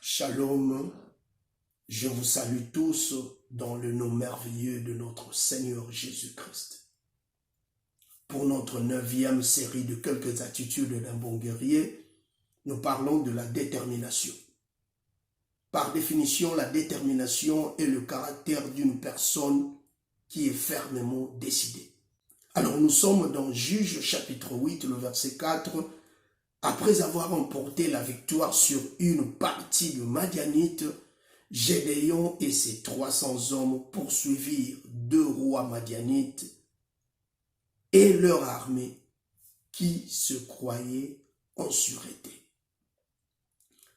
Shalom, je vous salue tous dans le nom merveilleux de notre Seigneur Jésus-Christ. Pour notre 9e série de quelques attitudes d'un bon guerrier, nous parlons de la détermination. Par définition, la détermination est le caractère d'une personne qui est fermement décidée. Alors nous sommes dans Juges chapitre 8, le verset 4. Après avoir emporté la victoire sur une partie de Madianites, Gédéon et ses 300 hommes poursuivirent 2 rois madianites et leur armée qui se croyaient en sûreté.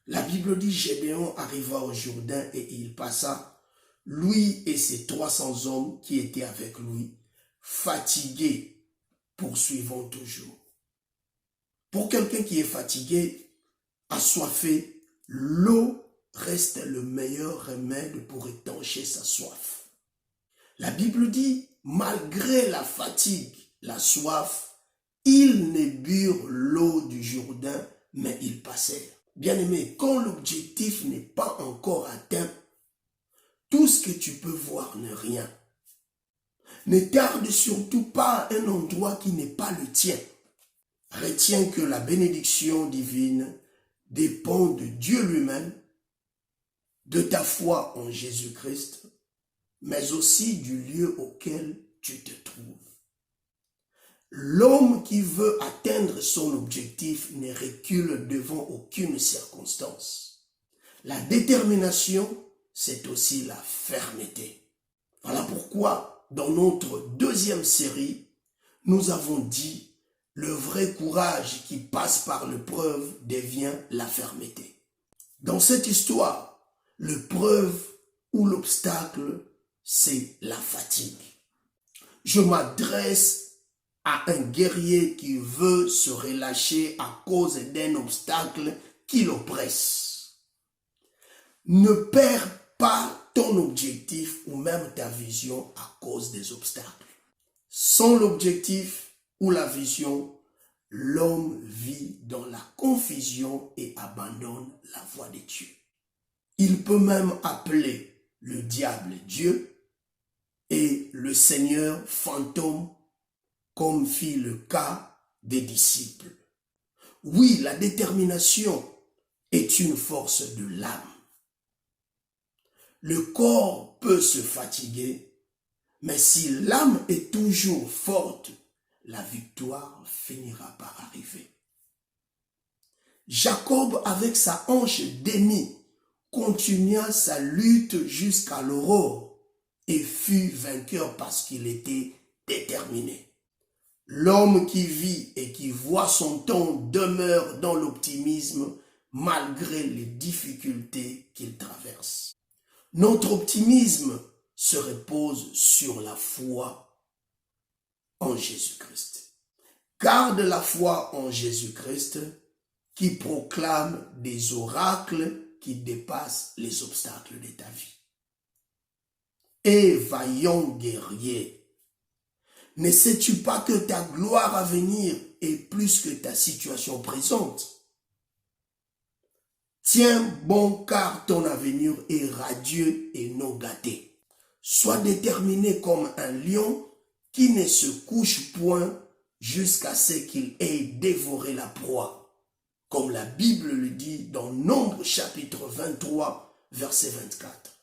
La Bible dit Gédéon arriva au Jourdain et il passa, lui et ses 300 hommes qui étaient avec lui, fatigués, poursuivant toujours. Pour quelqu'un qui est fatigué, assoiffé, l'eau reste le meilleur remède pour étancher sa soif. La Bible dit, malgré la fatigue, la soif, ils ne burent l'eau du Jourdain, mais ils passèrent. Bien-aimé, quand l'objectif n'est pas encore atteint, tout ce que tu peux voir n'est rien. Ne tarde surtout pas à un endroit qui n'est pas le tien. Retiens que la bénédiction divine dépend de Dieu lui-même, de ta foi en Jésus-Christ, mais aussi du lieu auquel tu te trouves. L'homme qui veut atteindre son objectif ne recule devant aucune circonstance. La détermination, c'est aussi la fermeté. Voilà pourquoi, dans notre 2e série, nous avons dit le vrai courage qui passe par l'épreuve devient la fermeté. Dans cette histoire, l'épreuve ou l'obstacle, c'est la fatigue. Je m'adresse à un guerrier qui veut se relâcher à cause d'un obstacle qui l'oppresse. Ne perds pas ton objectif ou même ta vision à cause des obstacles. Sans l'objectif ou la vision, l'homme vit dans la confusion et abandonne la voie de Dieu. Il peut même appeler le diable Dieu et le Seigneur fantôme, comme fit le cas des disciples. Oui, la détermination est une force de l'âme. Le corps peut se fatiguer, mais si l'âme est toujours forte, la victoire finira par arriver. Jacob, avec sa hanche d'ennemi, continua sa lutte jusqu'à l'aurore et fut vainqueur parce qu'il était déterminé. L'homme qui vit et qui voit son temps demeure dans l'optimisme malgré les difficultés qu'il traverse. Notre optimisme se repose sur la foi en Jésus-Christ. Garde la foi en Jésus-Christ qui proclame des oracles qui dépassent les obstacles de ta vie. Et vaillant guerrier, ne sais-tu pas que ta gloire à venir est plus que ta situation présente? Tiens bon car ton avenir est radieux et non gâté. Sois déterminé comme un lion qui ne se couche point jusqu'à ce qu'il ait dévoré la proie, comme la Bible le dit dans Nombre chapitre 23, verset 24.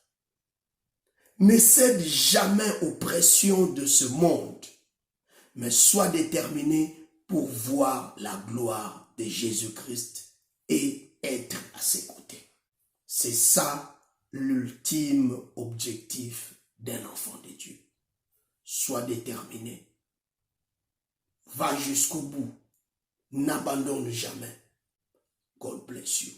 Ne cède jamais aux pressions de ce monde, mais sois déterminé pour voir la gloire de Jésus-Christ et être à ses côtés. C'est ça l'ultime objectif d'un enfant de Dieu. Sois déterminé. Va jusqu'au bout. N'abandonne jamais. God bless you.